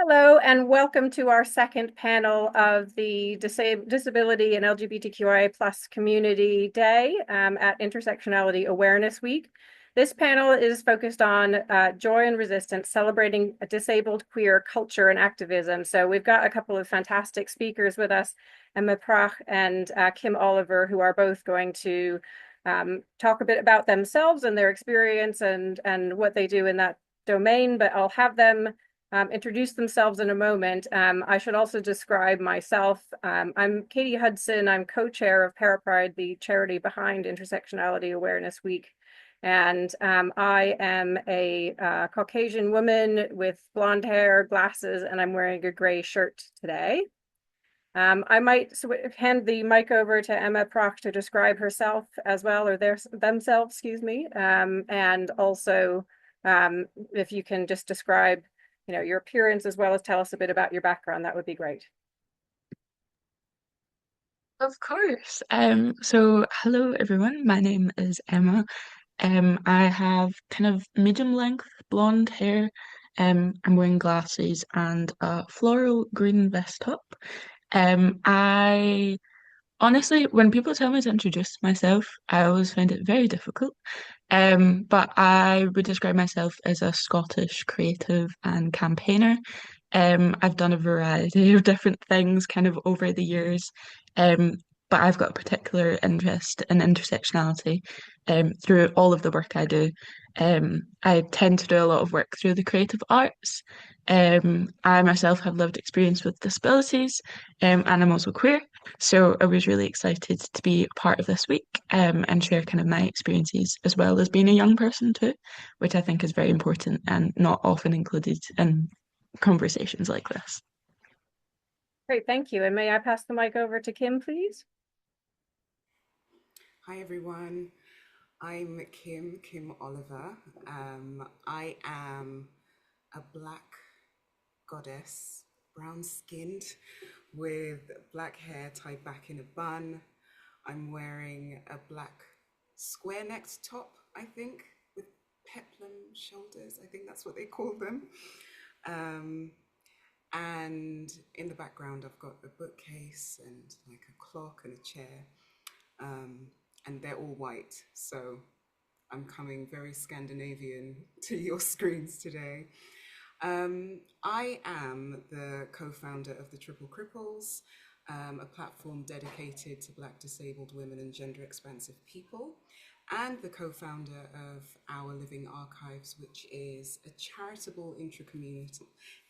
Hello, and welcome to our second panel of the Disability and LGBTQIA plus Community Day at Intersectionality Awareness Week. This panel is focused on joy and resistance, celebrating a disabled queer culture and activism. So we've got a couple of fantastic speakers with us, Emma Prach and Kim Oliver, who are both going to talk a bit about themselves and their experience and what they do in that domain, but I'll have them introduce themselves in a moment. I should also describe myself. I'm Katie Hudson. I'm co-chair of Parapride, the charity behind Intersectionality Awareness Week. And I am a Caucasian woman with blonde hair, glasses, and I'm wearing a gray shirt today. I might hand the mic over to Emma Proch to describe herself as well, or themselves, excuse me. And also, if you can just describe your appearance as well as tell us a bit about your background, that would be great. Of course. So hello everyone. My name is Emma. I have kind of medium length blonde hair. I'm wearing glasses and a floral green vest top. I honestly, when people tell me to introduce myself, I always find it very difficult. But I would describe myself as a Scottish creative and campaigner. I've done a variety of different things kind of over the years. Um, but I've got a particular interest in intersectionality through all of the work I do. I tend to do a lot of work through the creative arts. I myself have lived experience with disabilities, and I'm also queer. So I was really excited to be part of this week, and share kind of my experiences as well as being a young person too, which I think is very important and not often included in conversations like this. Great, thank you. And may I pass the mic over to Kim, please? Hi everyone, I'm Kim Oliver. I am a black goddess, brown skinned, with black hair tied back in a bun. I'm wearing a black square necked top, I think, with peplum shoulders. I think that's what they call them. Um, and in the background, I've got a bookcase and like a clock and a chair. Um, and they're all white. So I'm coming very Scandinavian to your screens today. I am the co-founder of the Triple Cripples, a platform dedicated to Black disabled women and gender expansive people, and the co-founder of Our Living Archives, which is a charitable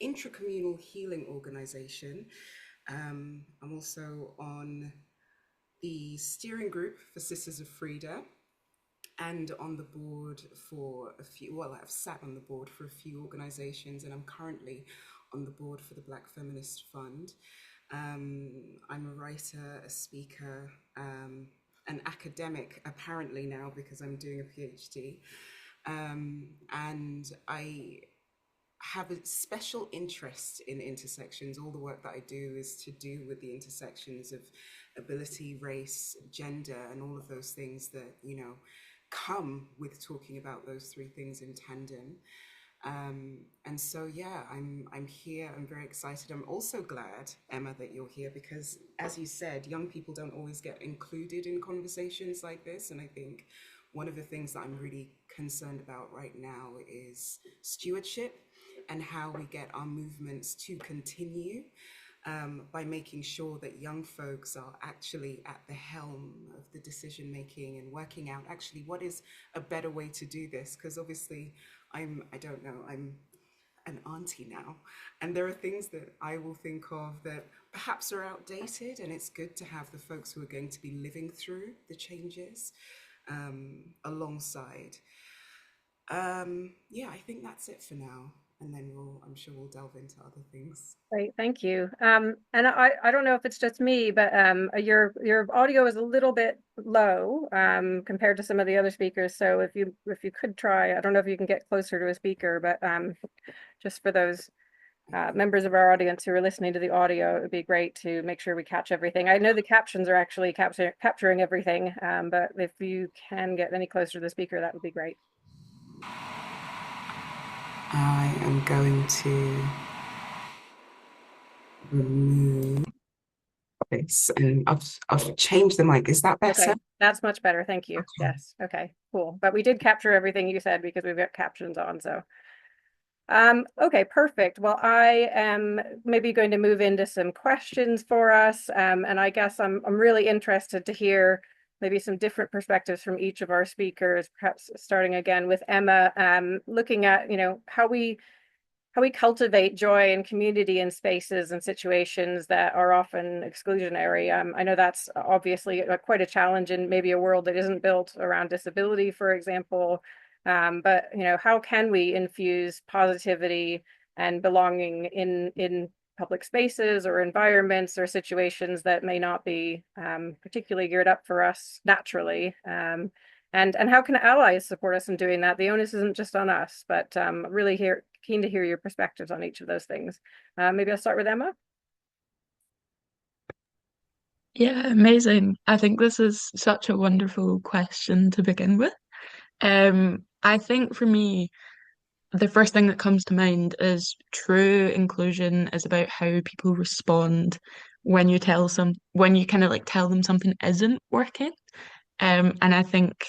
intracommunal healing organization. I'm also on the steering group for Sisters of Frida, and on the board for a few, well, I've sat on the board for a few organizations, and I'm currently on the board for the Black Feminist Fund. I'm a writer, a speaker, an academic, apparently now because I'm doing a PhD. And I have a special interest in intersections. All the work that I do is to do with the intersections of ability, race, gender, and all of those things that, come with talking about those three things in tandem. And so, yeah, I'm here. I'm very excited. I'm also glad, Emma, that you're here because, as you said, young people don't always get included in conversations like this. And I think one of the things that I'm really concerned about right now is stewardship and how we get our movements to continue, by making sure that young folks are actually at the helm of the decision making and working out actually what is a better way to do this. Because obviously, I don't know, I'm an auntie now, and there are things that I will think of that perhaps are outdated, and it's good to have the folks who are going to be living through the changes alongside. Yeah, I think that's it for now. And then I'm sure we'll delve into other things. Great, thank you. And I don't know if it's just me, but your audio is a little bit low compared to some of the other speakers. So if you could try, I don't know if you can get closer to a speaker, but just for those members of our audience who are listening to the audio, it would be great to make sure we catch everything. I know the captions are actually capturing everything, but if you can get any closer to the speaker, that would be great. I am going to remove this, and I've changed the mic. Is that better? Okay, that's much better. Thank you. Okay. Yes. Okay, cool. But we did capture everything you said because we've got captions on, so. Okay, perfect. Well, I am maybe going to move into some questions for us. And I guess I'm really interested to hear maybe some different perspectives from each of our speakers, perhaps starting again with Emma, looking at, how we cultivate joy and community in spaces and situations that are often exclusionary. I know that's obviously quite a challenge in maybe a world that isn't built around disability, for example. But how can we infuse positivity and belonging in public spaces or environments or situations that may not be particularly geared up for us naturally? And how can allies support us in doing that? The onus isn't just on us, but really keen to hear your perspectives on each of those things. Maybe I'll start with Emma. Yeah, amazing. I think this is such a wonderful question to begin with. I think for me, the first thing that comes to mind is true inclusion is about how people respond when you kind of like tell them something isn't working. And I think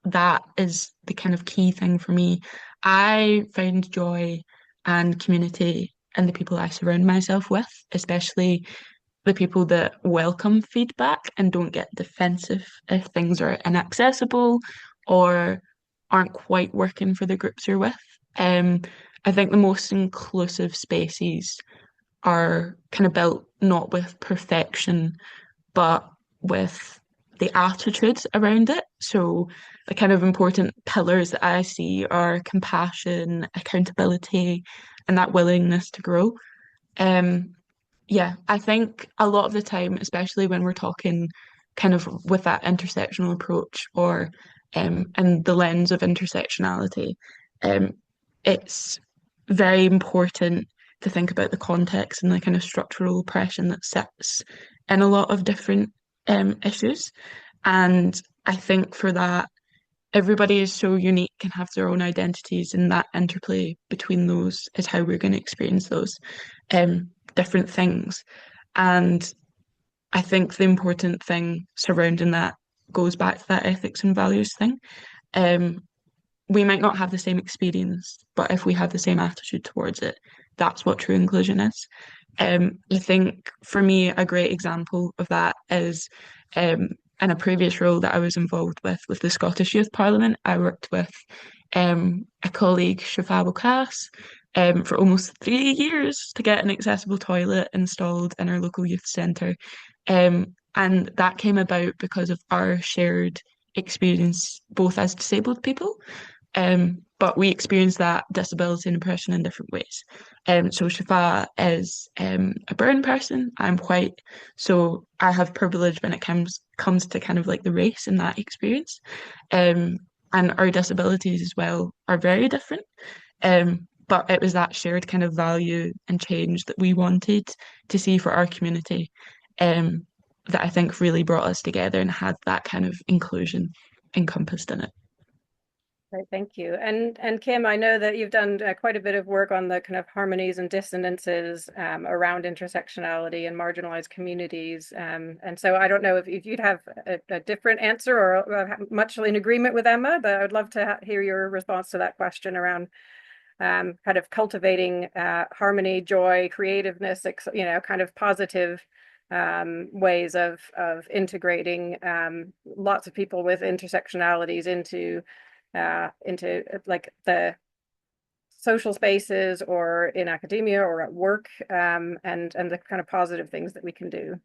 that is the kind of key thing for me. I find joy and community in the people I surround myself with, especially the people that welcome feedback and don't get defensive if things are inaccessible or aren't quite working for the groups you're with. Um, I think the most inclusive spaces are kind of built not with perfection, but with the attitudes around it. So the kind of important pillars that I see are compassion, accountability, and that willingness to grow. Um, yeah, I think a lot of the time, especially when we're talking kind of with that intersectional approach or in the lens of intersectionality, um, it's very important to think about the context and the kind of structural oppression that sits in a lot of different issues. And I think for that, everybody is so unique and have their own identities, and that interplay between those is how we're going to experience those different things. And I think the important thing surrounding that goes back to that ethics and values thing. Um, we might not have the same experience, but if we have the same attitude towards it, that's what true inclusion is. I think for me, a great example of that is in a previous role that I was involved with the Scottish Youth Parliament. I worked with a colleague, Shafab Cass, for almost 3 years to get an accessible toilet installed in our local youth centre. And that came about because of our shared experience, both as disabled people, but we experience that disability and oppression in different ways. So Shafa is a brown person. I'm white, so I have privilege when it comes to kind of like the race in that experience. And our disabilities as well are very different. But it was that shared kind of value and change that we wanted to see for our community, that I think really brought us together and had that kind of inclusion encompassed in it. Great, thank you. And Kim, I know that you've done quite a bit of work on the kind of harmonies and dissonances around intersectionality and marginalized communities. And so I don't know if you'd have a different answer or much in agreement with Emma, but I would love to hear your response to that question around kind of cultivating harmony, joy, creativeness, kind of positive ways of integrating lots of people with intersectionalities into like the social spaces or in academia or at work, and the kind of positive things that we can do.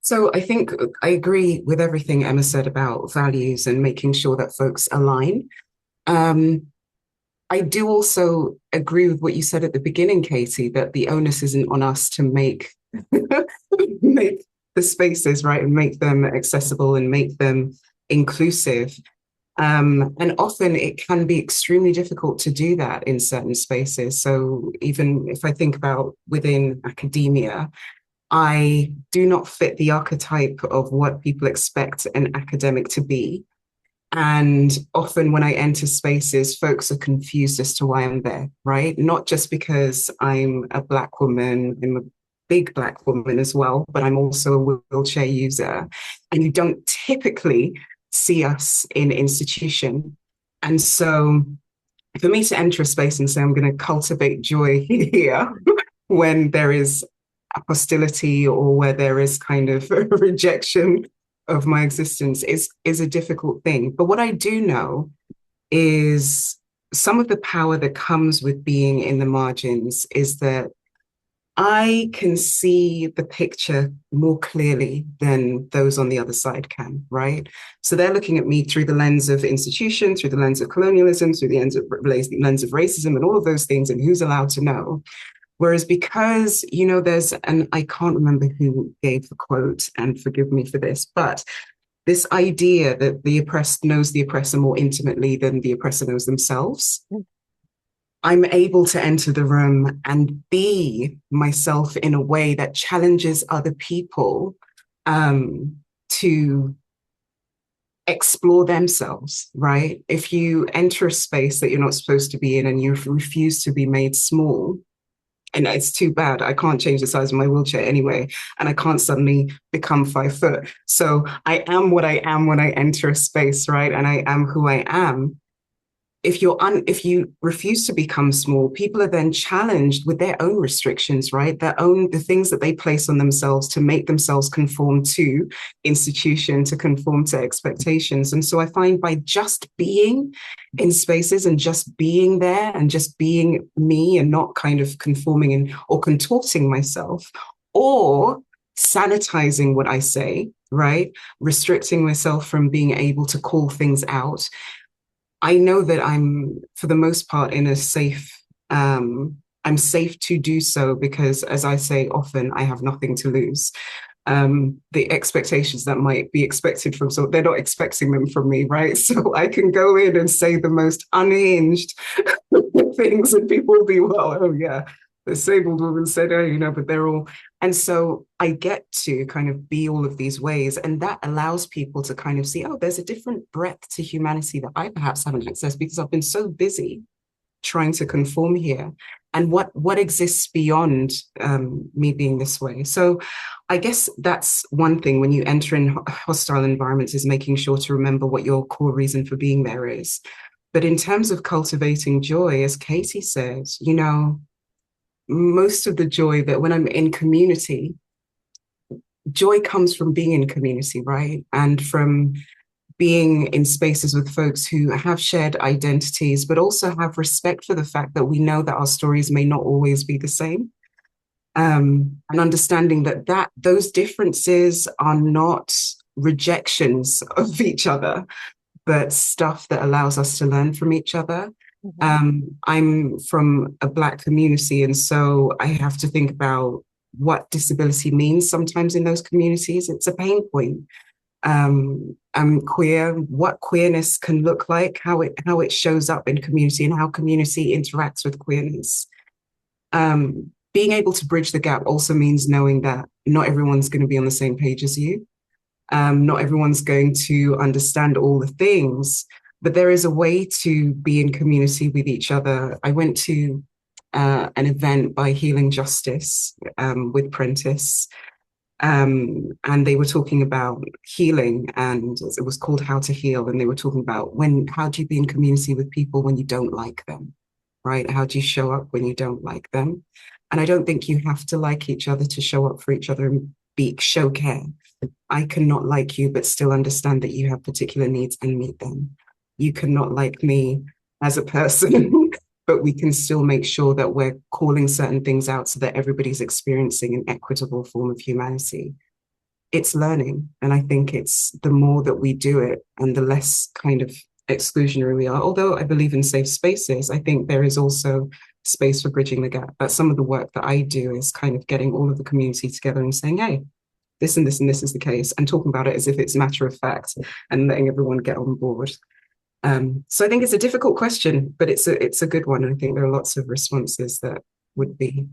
So I think I agree with everything Emma said about values and making sure that folks align. I do also agree with what you said at the beginning, Katie, that the onus isn't on us to make make the spaces right and make them accessible and make them inclusive. And often it can be extremely difficult to do that in certain spaces. So even if I think about within academia, I do not fit the archetype of what people expect an academic to be. And often when I enter spaces, folks are confused as to why I'm there, right? Not just because I'm a Black woman, I'm a big Black woman as well, but I'm also a wheelchair user. And you don't typically see us in institution. And so for me to enter a space and say, I'm going to cultivate joy here when there is hostility or where there is kind of rejection of my existence is a difficult thing. But what I do know is some of the power that comes with being in the margins is that I can see the picture more clearly than those on the other side can, right? So they're looking at me through the lens of institution, through the lens of colonialism, through the lens of racism and all of those things, and who's allowed to know. Whereas because, there's, and I can't remember who gave the quote, and forgive me for this, but this idea that the oppressed knows the oppressor more intimately than the oppressor knows themselves. I'm able to enter the room and be myself in a way that challenges other people to explore themselves, right? If you enter a space that you're not supposed to be in and you refuse to be made small, and it's too bad. I can't change the size of my wheelchair anyway, and I can't suddenly become 5 foot. So I am what I am when I enter a space, right? And I am who I am. If you refuse to become small, people are then challenged with their own restrictions, right? The things that they place on themselves to make themselves conform to institution, to conform to expectations. And so I find by just being in spaces and just being there and just being me and not kind of conforming or contorting myself or sanitizing what I say, right? Restricting myself from being able to call things out. I know that I'm, for the most part, in a safe, I'm safe to do so because, as I say often, I have nothing to lose. The expectations that might be expected from, so they're not expecting them from me, right? So I can go in and say the most unhinged things and people will be, well, oh yeah, the disabled woman said, oh, but they're all, and so I get to kind of be all of these ways. And that allows people to kind of see, oh, there's a different breadth to humanity that I perhaps haven't accessed because I've been so busy trying to conform here. And what exists beyond me being this way. So I guess that's one thing when you enter in hostile environments is making sure to remember what your core reason for being there is. But in terms of cultivating joy, as Katie said, most of the joy that when I'm in community, joy comes from being in community, right? And from being in spaces with folks who have shared identities, but also have respect for the fact that we know that our stories may not always be the same. And understanding that those differences are not rejections of each other, but stuff that allows us to learn from each other. I'm from a Black community, and so I have to think about what disability means sometimes in those communities. It's a pain point. I'm queer, what queerness can look like, how it shows up in community and how community interacts with queerness. Being able to bridge the gap also means knowing that not everyone's going to be on the same page as you. Not everyone's going to understand all the things, but there is a way to be in community with each other. I went to an event by Healing Justice with Prentice, and they were talking about healing, and it was called How to Heal. And they were talking about how do you be in community with people when you don't like them, right? How do you show up when you don't like them? And I don't think you have to like each other to show up for each other and show care. I cannot like you, but still understand that you have particular needs and meet them. You cannot like me as a person, but we can still make sure that we're calling certain things out so that everybody's experiencing an equitable form of humanity. It's learning. And I think it's the more that we do it and the less kind of exclusionary we are. Although I believe in safe spaces, I think there is also space for bridging the gap. But some of the work that I do is kind of getting all of the community together and saying, hey, this and this and this is the case, and talking about it as if it's a matter of fact and letting everyone get on board. So I think it's a difficult question, but it's a good one. And I think there are lots of responses that would be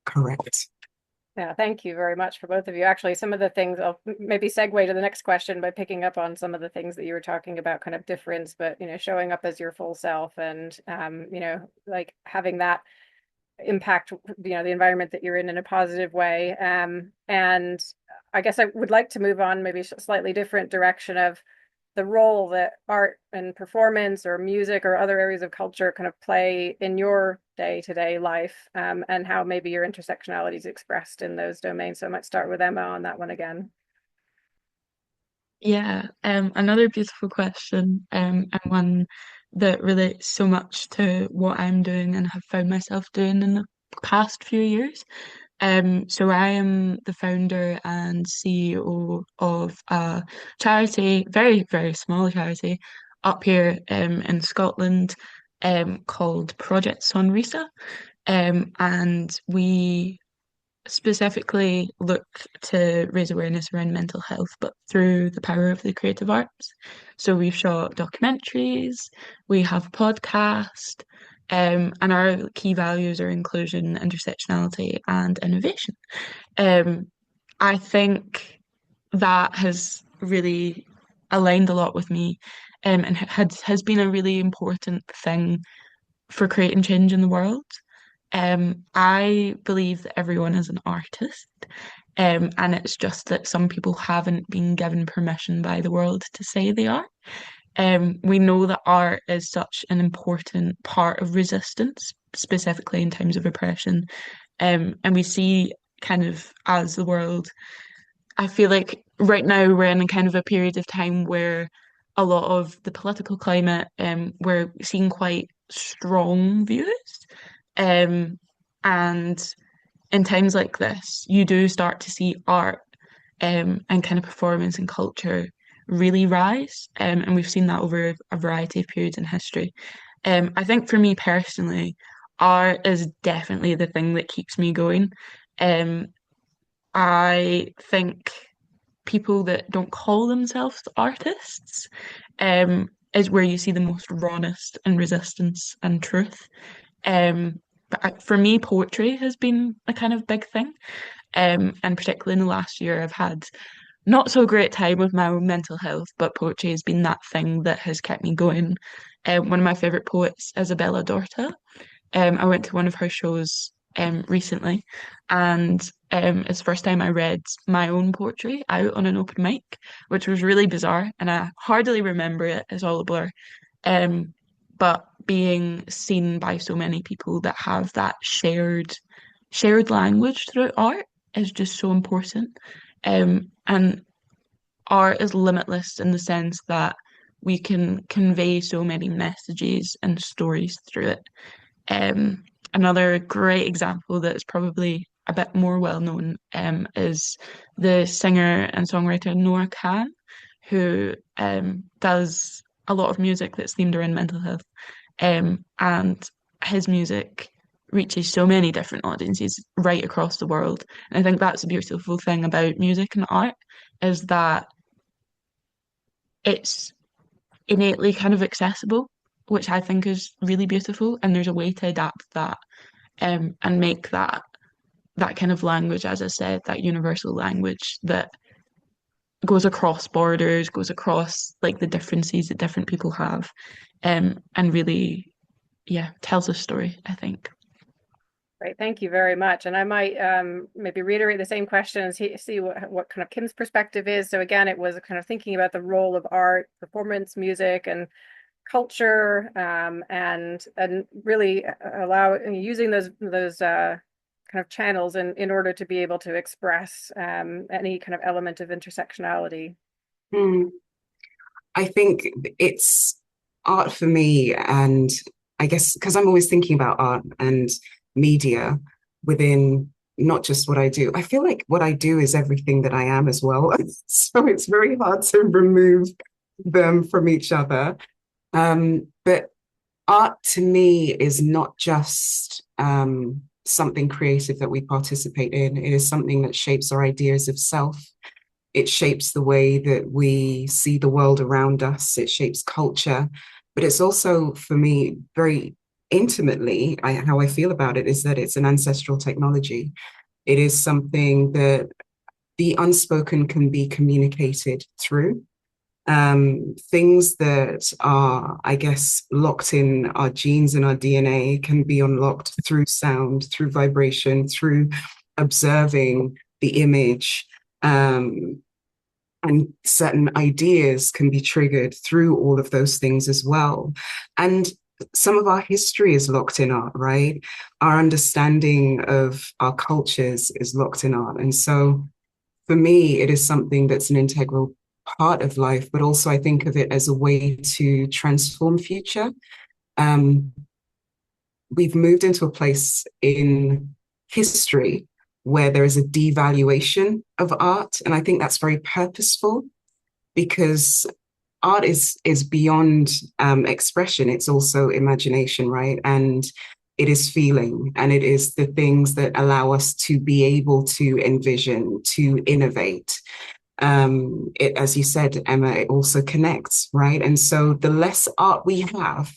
correct. Yeah, thank you very much for both of you. Actually, some of the things I'll maybe segue to the next question by picking up on some of the things that you were talking about, kind of difference, but showing up as your full self and like having that impact the environment that you're in a positive way. And I guess I would like to move on maybe a slightly different direction of the role that art and performance or music or other areas of culture kind of play in your day-to-day life, and how maybe your intersectionality is expressed in those domains. So I might start with Emma on that one again. Yeah, another beautiful question, and one that relates so much to what I'm doing and have found myself doing in the past few years. So I am the founder and CEO of a charity, very, very small charity up here in Scotland, called Project Sonrisa. And we specifically look to raise awareness around mental health, but through the power of the creative arts. So we've shot documentaries, we have a podcast, and our key values are inclusion, intersectionality, and innovation. Um, I think that has really aligned a lot with me, and has been a really important thing for creating change in the world. I believe that everyone is an artist, and it's just that some people haven't been given permission by the world to say they are. We know that art is such an important part of resistance, specifically in times of oppression. And we see kind of as the world, I feel like right now we're in a kind of a period of time where a lot of the political climate, we're seeing quite strong views. Um, and in times like this, you do start to see art, and kind of performance and culture really rise. And we've seen that over a variety of periods in history. I think for me personally, art is definitely the thing that keeps me going. Um, I think people that don't call themselves artists, is where you see the most rawness and resistance and truth. For me, poetry has been a kind of big thing. And particularly in the last year, I've had not so great time with my own mental health, but poetry has been that thing that has kept me going. One of my favorite poets, Isabella Dorta. I went to one of her shows recently, and it's the first time I read my own poetry out on an open mic, which was really bizarre, and I hardly remember it. It's all a blur. Um, but being seen by so many people that have that shared language through art is just so important. And art is limitless in the sense that we can convey so many messages and stories through it. Um, Another great example that is probably a bit more well known, is the singer and songwriter Noah Khan, who does a lot of music that's themed around mental health. And his music reaches so many different audiences right across the world. And I think that's the beautiful thing about music and art is that it's innately kind of accessible, which I think is really beautiful. And there's a way to adapt that, and make that kind of language, as I said, that universal language that goes across borders, goes across like the differences that different people have, and really, yeah, tells a story, I think. Great, thank you very much. And I might maybe reiterate the same question and see what kind of Kim's perspective is. So again, it was kind of thinking about the role of art, performance, music, and culture, and really using those kind of channels in order to be able to express any kind of element of intersectionality. Hmm. I think it's art for me, and I guess because I'm always thinking about art and media within not just what I do. I feel like what I do is everything that I am as well. So it's very hard to remove them from each other. But art to me is not just something creative that we participate in. It is something that shapes our ideas of self. It shapes the way that we see the world around us. It shapes culture. But it's also, for me, very intimately, how I feel about it is that it's an ancestral technology. It is something that the unspoken can be communicated through. Things that are, I guess, locked in our genes and our DNA can be unlocked through sound, through vibration, through observing the image. And certain ideas can be triggered through all of those things as well. And some of our history is locked in art, right? Our understanding of our cultures is locked in art. And so for me, it is something that's an integral part of life, but also I think of it as a way to transform future. Um, we've moved into a place in history where there is a devaluation of art. And I think that's very purposeful because art is beyond expression. It's also imagination, right? And it is feeling, and it is the things that allow us to be able to envision, to innovate. It, as you said, Emma, it also connects, right? And so the less art we have,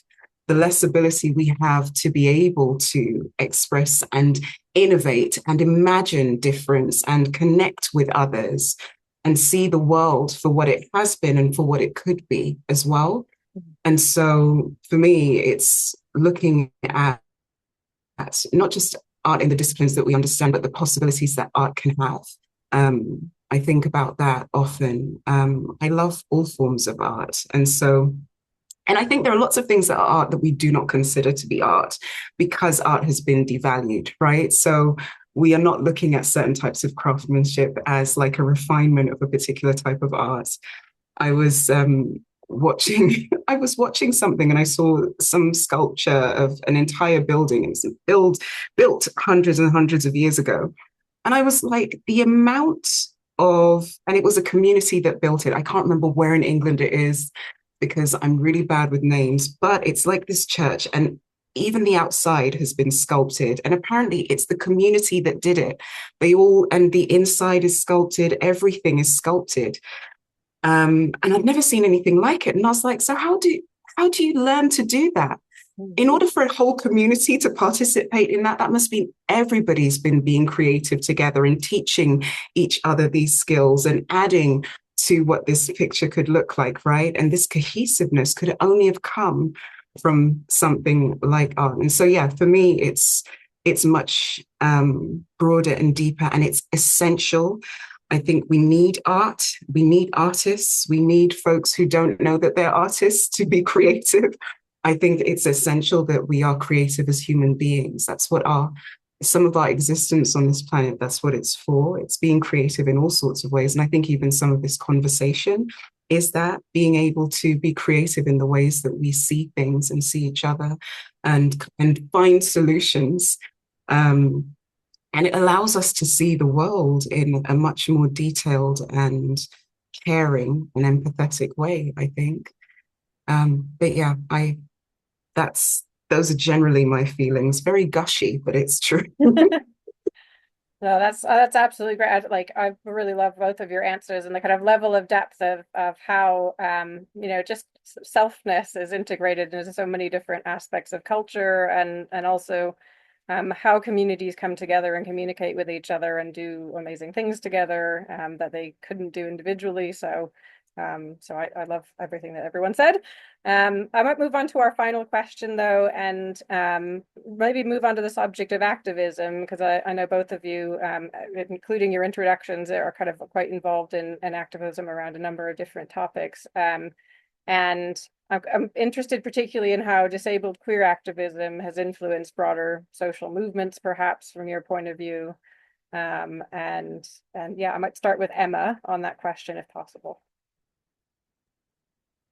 the less ability we have to be able to express and innovate and imagine difference and connect with others and see the world for what it has been and for what it could be as well. And so for me, it's looking at not just art in the disciplines that we understand, but the possibilities that art can have. I think about that often. I love all forms of art. And I think there are lots of things that are art that we do not consider to be art because art has been devalued, right? So we are not looking at certain types of craftsmanship as like a refinement of a particular type of art. I was watching I was watching something and I saw some sculpture of an entire building. It was built hundreds and hundreds of years ago. And I was like, the amount and it was a community that built it. I can't remember where in England it is because I'm really bad with names, but it's like this church and even the outside has been sculpted. And apparently it's the community that did it. And the inside is sculpted, everything is sculpted. And I'd never seen anything like it. And I was like, so how do you learn to do that? In order for a whole community to participate in that, that must mean everybody's been being creative together and teaching each other these skills and adding to what this picture could look like, right? And this cohesiveness could only have come from something like art. And so, yeah, for me, it's much broader and deeper, and it's essential. I think we need art. We need artists. We need folks who don't know that they're artists to be creative. I think it's essential that we are creative as human beings. That's what some of our existence on this planet, that's what it's for. It's being creative in all sorts of ways. And I think even some of this conversation is that being able to be creative in the ways that we see things and see each other and find solutions. And it allows us to see the world in a much more detailed and caring and empathetic way, I think. But yeah, those are generally my feelings. Very gushy, but it's true. No, that's absolutely great. I really love both of your answers and the kind of level of depth of how just selfness is integrated into so many different aspects of culture and also how communities come together and communicate with each other and do amazing things together that they couldn't do individually. So I love everything that everyone said. I might move on to our final question though, and maybe move on to the subject of activism, because I know both of you, including your introductions, are kind of quite involved in activism around a number of different topics. And I'm interested particularly in how disabled queer activism has influenced broader social movements, perhaps from your point of view. And yeah, I might start with Emma on that question if possible.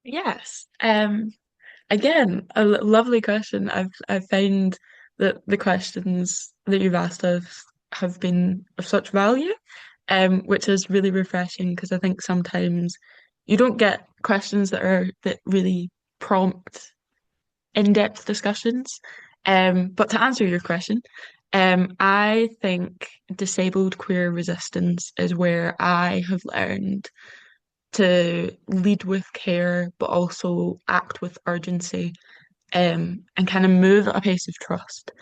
Yes. Again, a lovely question. I've found that the questions that you've asked us have been of such value, which is really refreshing because I think sometimes you don't get questions that really prompt in-depth discussions. But to answer your question, I think disabled queer resistance is where I have learned to lead with care, but also act with urgency, and kind of move at a pace of trust.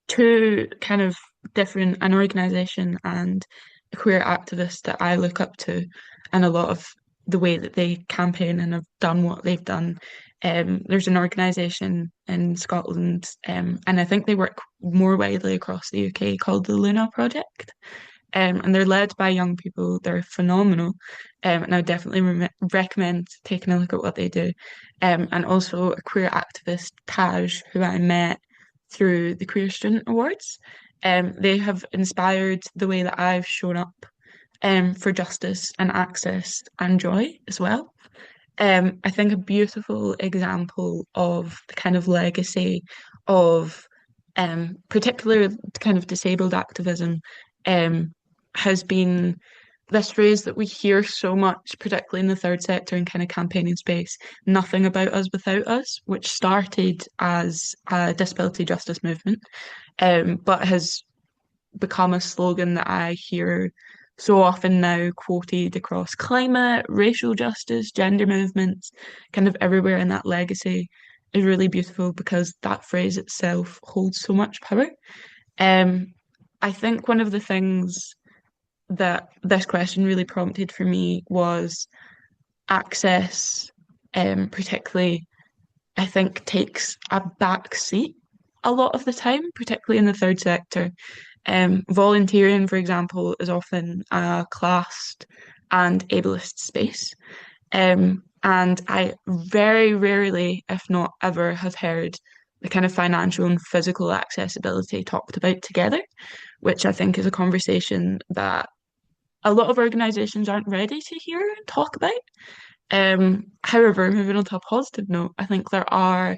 To kind of an organization and a queer activist that I look up to, and a lot of the way that they campaign and have done what they've done. There's an organization in Scotland, and I think they work more widely across the UK, called the Luna Project. And they're led by young people. They're phenomenal. And I would definitely recommend taking a look at what they do. And also a queer activist, Taj, who I met through the Queer Student Awards. They have inspired the way that I've shown up for justice and access and joy as well. I think a beautiful example of the kind of legacy of particular kind of disabled activism um, has been this phrase that we hear so much, particularly in the third sector and kind of campaigning space, nothing about us without us, which started as a disability justice movement, but has become a slogan that I hear so often now quoted across climate, racial justice, gender movements, kind of everywhere. And that legacy is really beautiful because that phrase itself holds so much power. Um, I think one of the things that this question really prompted for me was access, particularly, I think takes a back seat a lot of the time, particularly in the third sector. Volunteering, for example, is often a classed and ableist space. And I very rarely, if not ever, have heard the kind of financial and physical accessibility talked about together, which I think is a conversation that a lot of organisations aren't ready to hear and talk about. However, moving on to a positive note, I think there are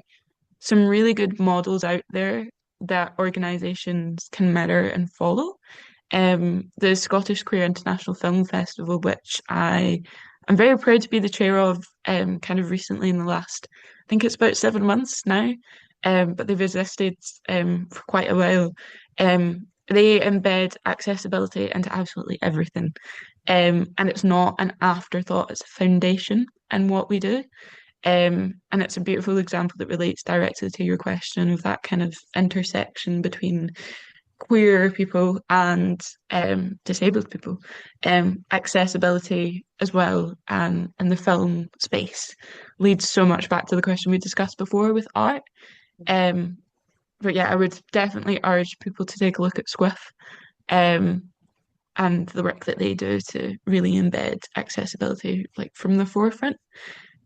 some really good models out there that organisations can mirror and follow. The Scottish Queer International Film Festival, which I am very proud to be the chair of, kind of recently in the last, I think it's about 7 months now, but they've existed for quite a while. They embed accessibility into absolutely everything. And it's not an afterthought, it's a foundation in what we do. And it's a beautiful example that relates directly to your question of that kind of intersection between queer people and disabled people. Accessibility as well in the film space leads so much back to the question we discussed before with art. Um, but yeah, I would definitely urge people to take a look at Squiff um, and the work that they do to really embed accessibility like from the forefront.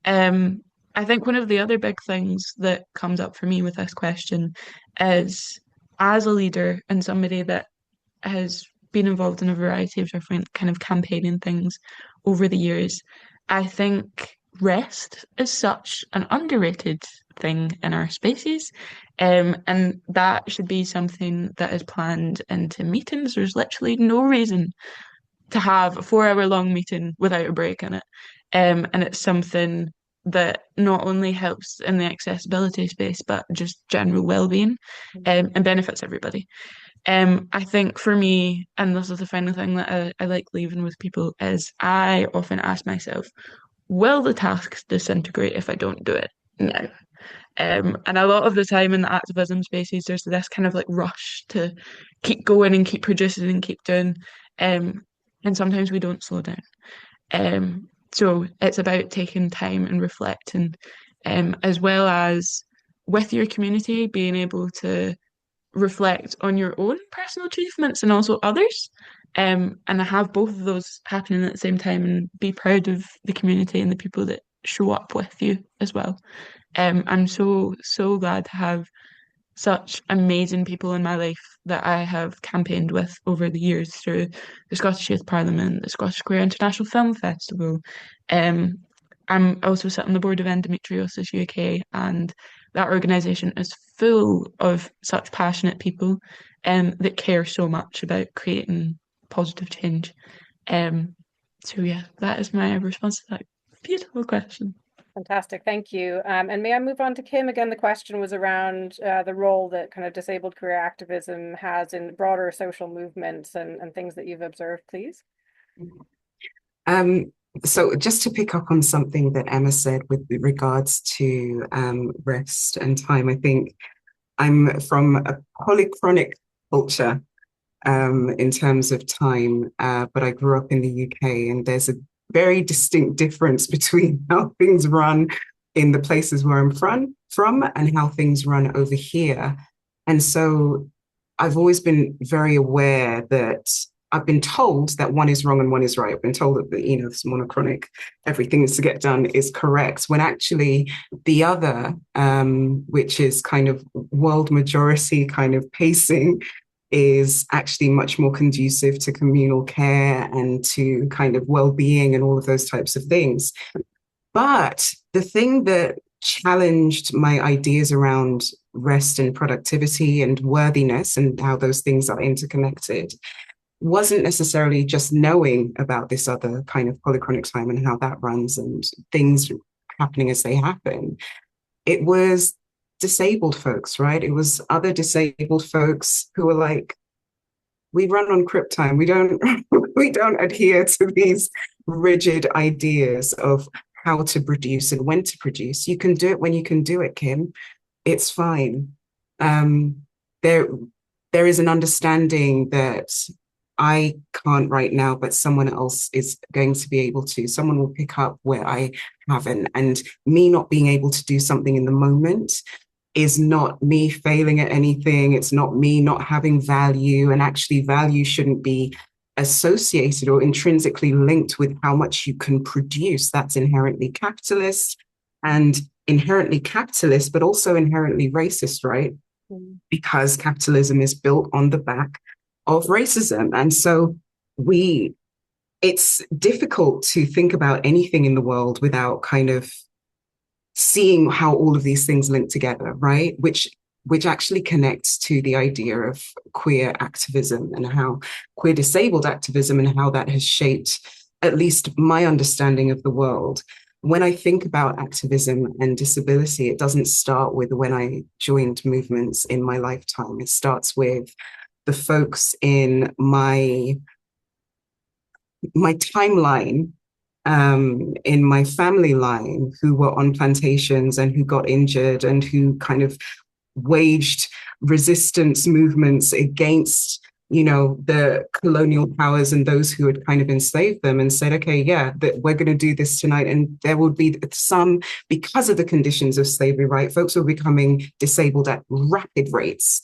Um, I think one of the other big things that comes up for me with this question is, as a leader and somebody that has been involved in a variety of different kind of campaigning things over the years, I think rest is such an underrated thing in our spaces. And that should be something that is planned into meetings. There's literally no reason to have a 4 hour long meeting without a break in it. And it's something that not only helps in the accessibility space, but just general well-being, and benefits everybody. I think for me, and this is the final thing that I like leaving with people, is I often ask myself, will the task disintegrate if I don't do it now? And a lot of the time in the activism spaces, there's this kind of like rush to keep going and keep producing and keep doing. Um, and sometimes we don't slow down. So it's about taking time and reflecting, as well as with your community, being able to reflect on your own personal achievements and also others. And have both of those happening at the same time and be proud of the community and the people that show up with you as well. I'm so, so glad to have such amazing people in my life that I have campaigned with over the years through the Scottish Youth Parliament, the Scottish Queer International Film Festival. Um, I'm also sit on the board of Endometriosis UK, and that organisation is full of such passionate people that care so much about creating positive change. Um, so yeah, that is my response to that beautiful question. Fantastic, thank you. And may I move on to Kim? Again, the question was around the role that kind of disabled career activism has in broader social movements and things that you've observed, please. So just to pick up on something that Emma said with regards to rest and time, I think I'm from a polychronic culture. in terms of time, but I grew up in the UK, and there's a very distinct difference between how things run in the places where I'm from and how things run over here. And so I've always been very aware that I've been told that one is wrong and one is right. I've been told that, this monochronic, everything is to get done is correct, when actually the other, which is kind of world majority kind of pacing, is actually much more conducive to communal care and to kind of well-being and all of those types of things. But the thing that challenged my ideas around rest and productivity and worthiness and how those things are interconnected wasn't necessarily just knowing about this other kind of polychronic time and how that runs and things happening as they happen. It was disabled folks, right? It was other disabled folks who were like, we run on crip time. We don't we don't adhere to these rigid ideas of how to produce and when to produce. You can do it when you can do it, Kim. It's fine. There is an understanding that I can't right now, but someone else is going to be able to. Someone will pick up where I haven't. And me not being able to do something in the moment is not me failing at anything. It's not me not having value. And actually, value shouldn't be associated or intrinsically linked with how much you can produce. That's inherently capitalist but also inherently racist, right? Because capitalism is built on the back of racism. And so it's difficult to think about anything in the world without kind of seeing how all of these things link together, right? Which actually connects to the idea of queer activism and how queer disabled activism and how that has shaped at least my understanding of the world. When I think about activism and disability, it doesn't start with when I joined movements in my lifetime. It starts with the folks in my timeline, in my family line, who were on plantations and who got injured and who kind of waged resistance movements against, the colonial powers and those who had kind of enslaved them, and said, okay, yeah, we're going to do this tonight. And there would be some, because of the conditions of slavery, right? Folks were becoming disabled at rapid rates.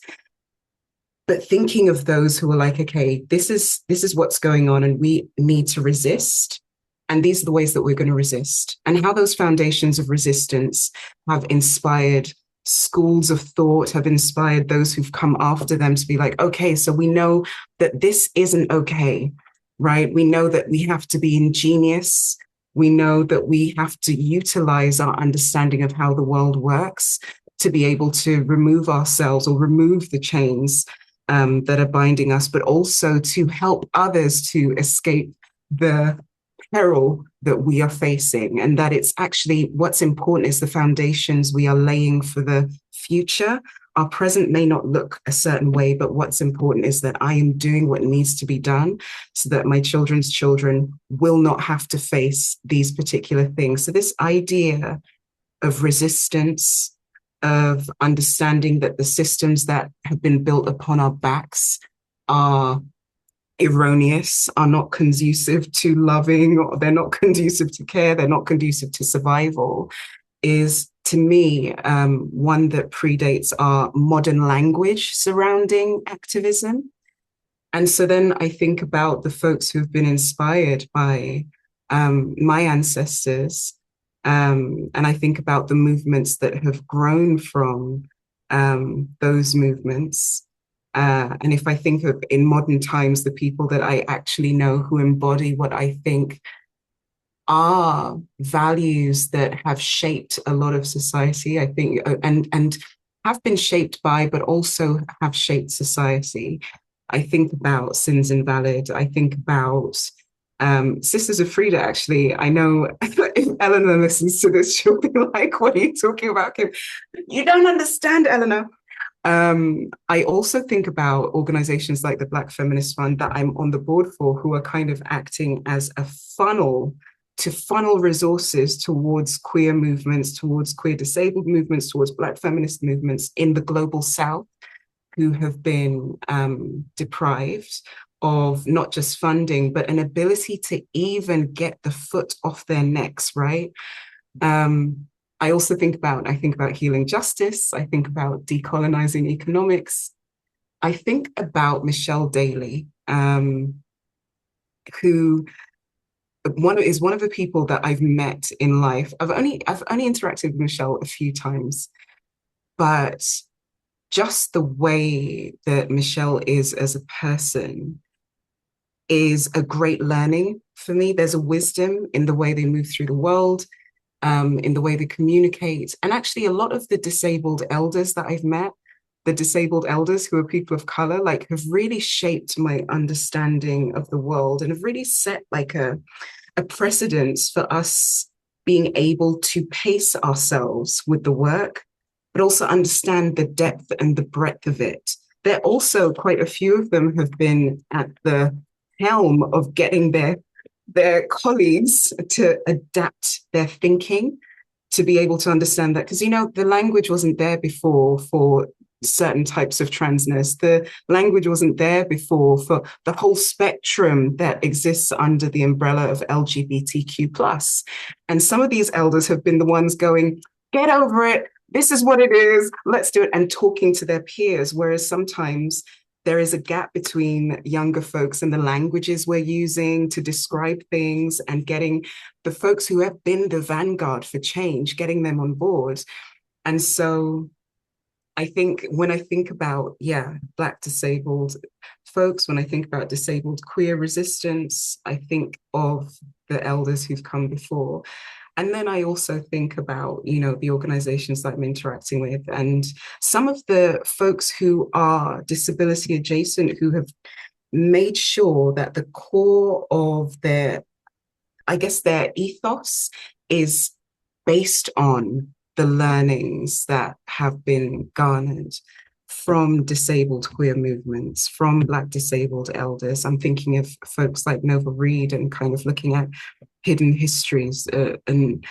But thinking of those who are like, okay, this is what's going on and we need to resist. And these are the ways that we're going to resist. And how those foundations of resistance have inspired schools of thought, have inspired those who've come after them to be like, okay, so we know that this isn't okay, right? We know that we have to be ingenious. We know that we have to utilize our understanding of how the world works to be able to remove ourselves or remove the chains that are binding us, but also to help others to escape the peril that we are facing. And that it's actually, what's important is the foundations we are laying for the future. Our present may not look a certain way, but what's important is that I am doing what needs to be done so that my children's children will not have to face these particular things. So this idea of resistance, of understanding that the systems that have been built upon our backs are erroneous, are not conducive to loving, or they're not conducive to care, they're not conducive to survival, is to me one that predates our modern language surrounding activism. And so then I think about the folks who've been inspired by my ancestors, and I think about the movements that have grown from those movements. And if I think of, in modern times, the people that I actually know who embody what I think are values that have shaped a lot of society, I think, and have been shaped by, but also have shaped society. I think about Sins Invalid. I think about Sisters of Frida, actually. I know if Eleanor listens to this, she'll be like, what are you talking about, Kim? You don't understand, Eleanor. I also think about organizations like the Black Feminist Fund that I'm on the board for, who are kind of acting as a funnel to funnel resources towards queer movements, towards queer disabled movements, towards Black feminist movements in the global South, who have been deprived of not just funding, but an ability to even get the foot off their necks, right? I also I think about healing justice. I think about decolonizing economics. I think about Michelle Daly, who is one of the people that I've met in life. I've only interacted with Michelle a few times, but just the way that Michelle is as a person is a great learning for me. There's a wisdom in the way they move through the world, in the way they communicate. And actually, a lot of the disabled elders that I've met, the disabled elders who are people of color, like have really shaped my understanding of the world and have really set like a precedence for us being able to pace ourselves with the work, but also understand the depth and the breadth of it. There also quite a few of them have been at the helm of getting their colleagues to adapt their thinking to be able to understand that. Because, you know, the language wasn't there before for certain types of transness. The language wasn't there before for the whole spectrum that exists under the umbrella of LGBTQ plus. And some of these elders have been the ones going, get over it. This is what it is. Let's do it. And talking to their peers. Whereas sometimes there is a gap between younger folks and the languages we're using to describe things, and getting the folks who have been the vanguard for change, getting them on board. And so I think when I think about, Black disabled folks, when I think about disabled queer resistance, I think of the elders who've come before. And then I also think about, you know, the organizations that I'm interacting with and some of the folks who are disability adjacent, who have made sure that the core of their ethos is based on the learnings that have been garnered from disabled queer movements, from Black disabled elders. I'm thinking of folks like Nova Reed and kind of looking at hidden histories and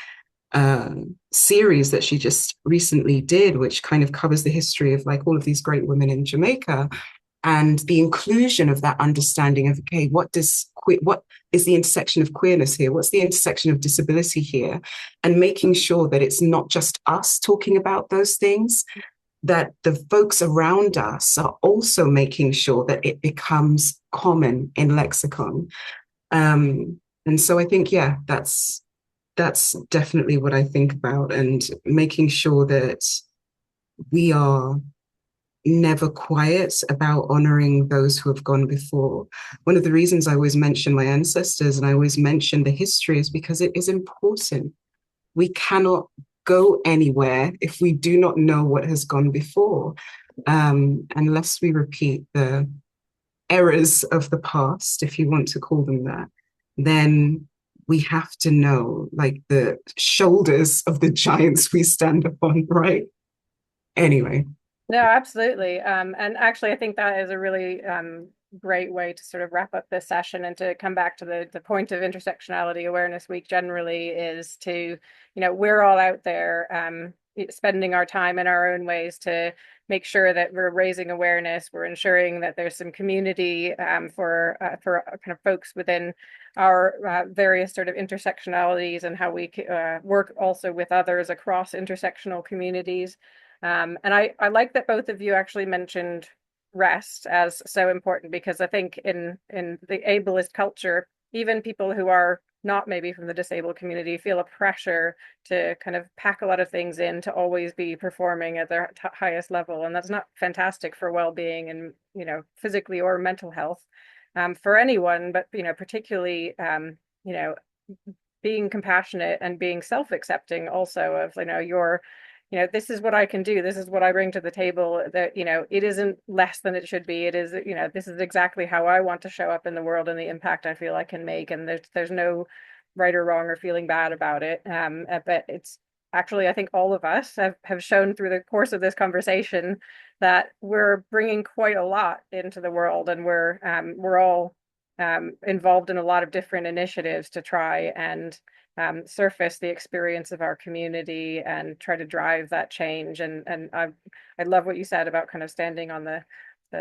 series that she just recently did, which kind of covers the history of like all of these great women in Jamaica, and the inclusion of that understanding of, okay, what is the intersection of queerness here? What's the intersection of disability here? And making sure that it's not just us talking about those things, that the folks around us are also making sure that it becomes common in lexicon. And so I think, that's definitely what I think about, and making sure that we are never quiet about honoring those who have gone before. One of the reasons I always mention my ancestors and I always mention the history is because it is important. We cannot go anywhere if we do not know what has gone before, unless we repeat the errors of the past, if you want to call them that, then we have to know like the shoulders of the giants we stand upon, right? Anyway. No, absolutely. And actually, I think that is a really great way to sort of wrap up this session, and to come back to the point of Intersectionality Awareness Week generally is to, you know, we're all out there spending our time in our own ways to make sure that we're raising awareness, we're ensuring that there's some community for kind of folks within our various sort of intersectionalities, and how we work also with others across intersectional communities. And I like that both of you actually mentioned rest as so important, because I think in the ableist culture, even people who are not maybe from the disabled community feel a pressure to kind of pack a lot of things in to always be performing at their highest level, and that's not fantastic for well-being and, you know, physically or mental health for anyone, but, you know, particularly you know, being compassionate and being self-accepting also of, you know, your, you know, this is what I can do, this is what I bring to the table, that, you know, it isn't less than it should be, it is, you know, this is exactly how I want to show up in the world and the impact I feel I can make, and there's no right or wrong or feeling bad about it. But it's actually, I think all of us have shown through the course of this conversation that we're bringing quite a lot into the world, and we're all involved in a lot of different initiatives to try and surface the experience of our community and try to drive that change. And I love what you said about kind of standing on the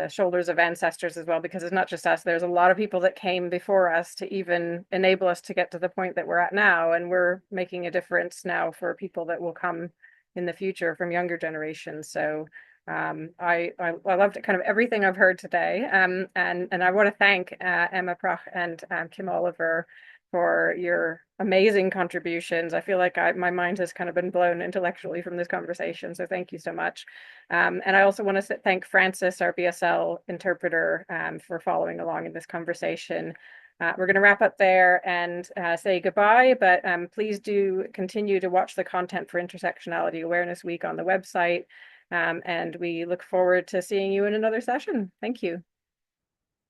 shoulders of ancestors as well, because it's not just us. There's a lot of people that came before us to even enable us to get to the point that we're at now, and we're making a difference now for people that will come in the future from younger generations. So I loved kind of everything I've heard today, and I want to thank Emma Proch and Kim Oliver for your amazing contributions. I feel like my mind has kind of been blown intellectually from this conversation, so thank you so much. And I also want to thank Francis, our BSL interpreter, for following along in this conversation. We're going to wrap up there and say goodbye, but please do continue to watch the content for Intersectionality Awareness Week on the website. And we look forward to seeing you in another session. Thank you.